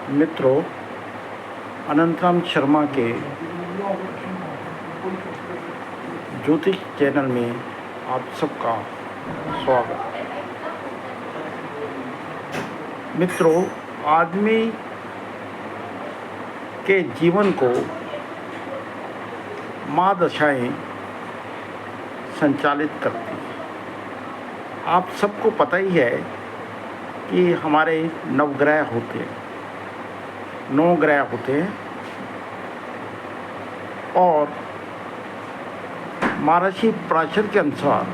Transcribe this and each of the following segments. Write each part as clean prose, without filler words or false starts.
मित्रों, अनंतराम शर्मा के ज्योतिष चैनल में आप सबका स्वागत। मित्रों, आदमी के जीवन को महादशाएं संचालित करती हैं। आप सबको पता ही है कि हमारे नवग्रह होते हैं, 9 ग्रह होते हैं और महर्षि पराशर के अनुसार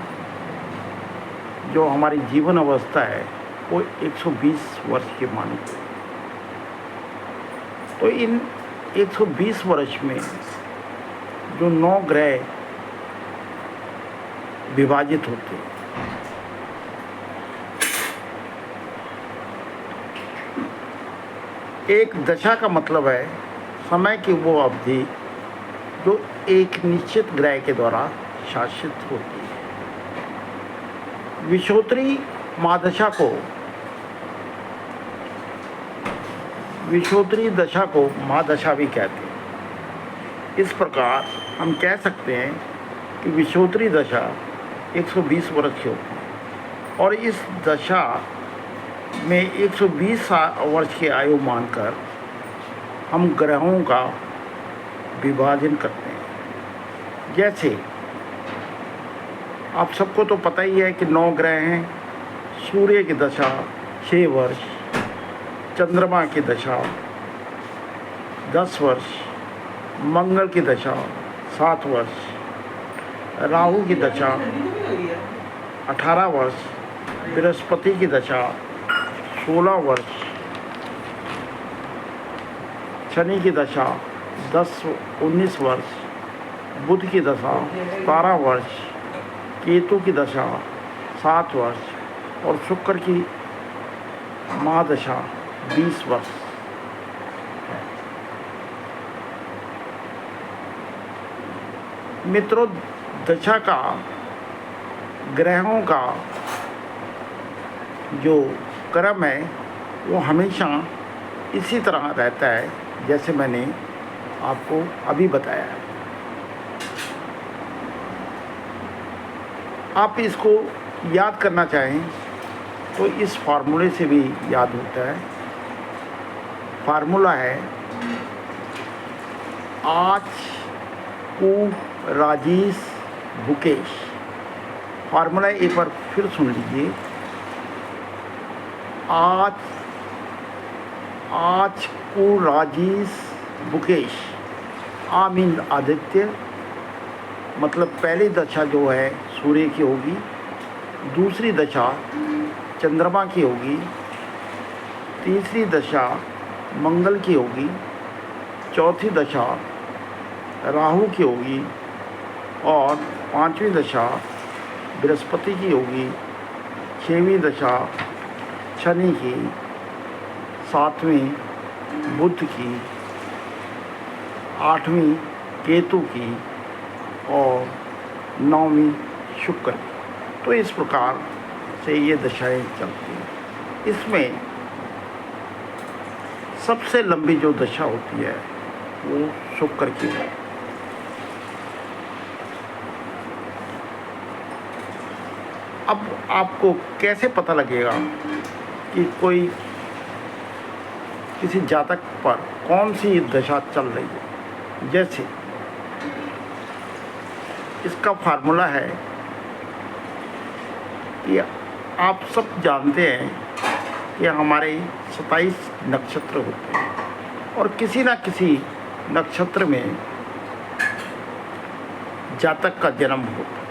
जो हमारी जीवन अवस्था है वो 120 वर्ष की मानी गई। तो इन 120 वर्ष में जो 9 ग्रह विभाजित होते हैं, एक दशा का मतलब है समय की वो अवधि जो एक निश्चित ग्रह के द्वारा शासित होती है। विषोत्तरी महादशा को विषोत्तरी दशा को महादशा भी कहते हैं। इस प्रकार हम कह सकते हैं कि विषोत्तरी दशा 120 वर्ष की होती है और इस दशा में 120 वर्ष की आयु मानकर हम ग्रहों का विभाजन करते हैं। जैसे आप सबको तो पता ही है कि 9 ग्रह हैं। सूर्य की दशा 6 वर्ष, चंद्रमा की दशा 10 वर्ष, मंगल की दशा 7 वर्ष, राहु की दशा 18 वर्ष, बृहस्पति की दशा 16 वर्ष, शनि की दशा 19 वर्ष, बुध की दशा 17 वर्ष, केतु की दशा 7 वर्ष और शुक्र की महादशा 20 वर्ष है। मित्रों, दशा का ग्रहों का जो क्रम है वो हमेशा इसी तरह रहता है जैसे मैंने आपको अभी बताया है। आप इसको याद करना चाहें तो इस फार्मूले से भी याद होता है। फार्मूला है आज कु राजेश बुकेश। फार्मूला एक बार फिर सुन लीजिए। आज को राजेश बुकेश। आ मीन आदित्य, मतलब पहली दशा जो है सूर्य की होगी, दूसरी दशा चंद्रमा की होगी, तीसरी दशा मंगल की होगी, चौथी दशा राहु की होगी और 5वीं दशा बृहस्पति की होगी, 6वीं दशा शनि की, 7वीं बुध की, 8वीं केतु की और 9वीं शुक्र की। तो इस प्रकार से ये दशाएं चलती हैं। इसमें सबसे लंबी जो दशा होती है वो शुक्र की है। अब आपको कैसे पता लगेगा कि कोई किसी जातक पर कौन सी दशा चल रही है? जैसे इसका फार्मूला है कि आप सब जानते हैं कि हमारे 27 नक्षत्र होते हैं और किसी न किसी नक्षत्र में जातक का जन्म होता है।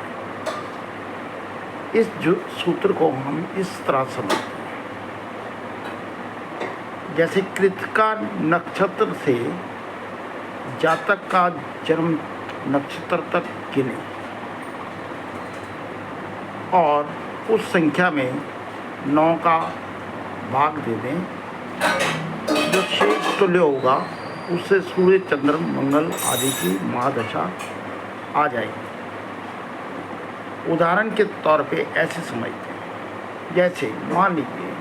इस सूत्र को हम इस तरह समझते हैं, जैसे कृतिका नक्षत्र से जातक का जन्म नक्षत्र तक गिने और उस संख्या में 9 का भाग दे दें। जो शेष तुल्य होगा उससे सूर्य, चंद्र, मंगल आदि की महादशा आ जाएगी। उदाहरण के तौर पे ऐसे समझते हैं, जैसे मान लीजिए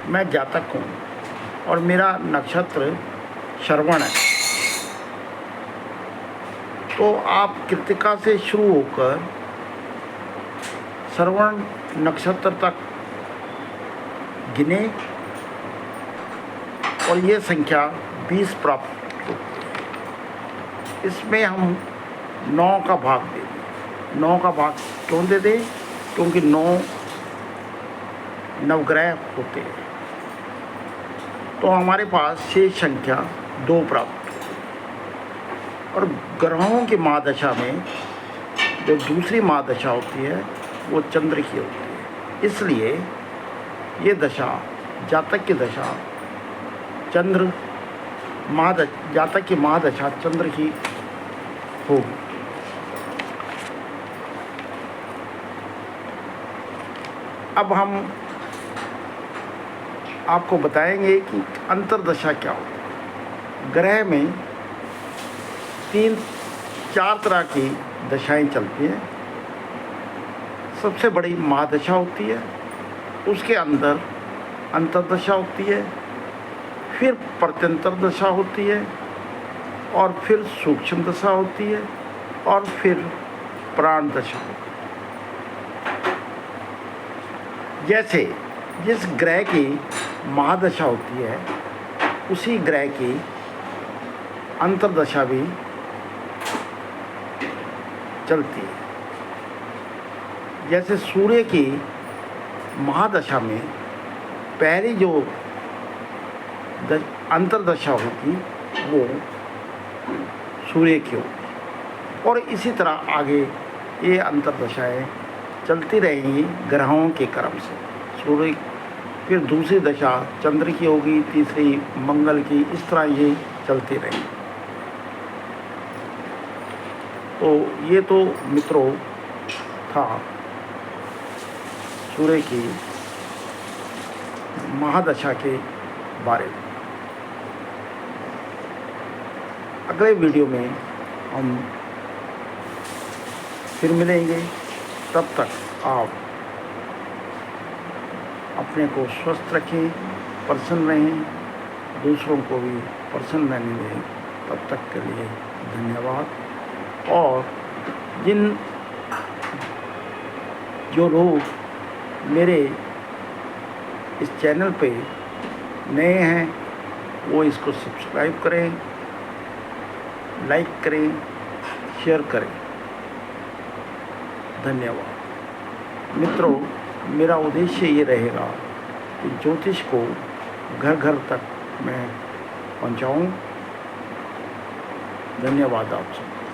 मैं जातक हूँ और मेरा नक्षत्र श्रवण है। तो आप कृत्तिका से शुरू होकर श्रवण नक्षत्र तक गिने और ये संख्या 20 प्राप्त होती है। इसमें हम 9 का भाग दे दें। 9 का भाग क्यों दे दें? क्योंकि 9 नवग्रह होते हैं। तो हमारे पास शेष संख्या 2 प्राप्त होती है। और ग्रहों की महादशा में जो दूसरी महादशा होती है वो चंद्र की होती है। इसलिए ये दशा, जातक की दशा चंद्र जातक की महादशा चंद्र की होगी। अब हम आपको बताएंगे कि अंतर्दशा क्या होती है। ग्रह में 3-4 तरह की दशाएं चलती हैं। सबसे बड़ी महादशा होती है, उसके अंदर अंतर्दशा होती है, फिर प्रत्यंतर दशा होती है, और फिर सूक्ष्म दशा होती है, और फिर प्राण दशा होती है। जैसे जिस ग्रह की महादशा होती है उसी ग्रह की अंतर्दशा भी चलती है। जैसे सूर्य की महादशा में पहली जो अंतर्दशा होगी वो सूर्य की होगी, और इसी तरह आगे ये अंतर्दशाएं चलती रहेंगी ग्रहों के क्रम से। सूर्य, फिर दूसरी दशा चंद्र की होगी, तीसरी मंगल की, इस तरह ये चलती रहेंगी। तो ये तो मित्रों था सूर्य की महादशा के बारे में। अगले वीडियो में हम फिर मिलेंगे। तब तक आप अपने को स्वस्थ रखें, प्रसन्न रहें, दूसरों को भी प्रसन्न रहने दें। तब तक के लिए धन्यवाद। और जो लोग मेरे इस चैनल पे नए हैं वो इसको सब्सक्राइब करें, लाइक करें, शेयर करें। धन्यवाद। मित्रों, मेरा उद्देश्य ये रहेगा कि ज्योतिष को घर घर तक मैं पहुंचाऊं। धन्यवाद आप सबको।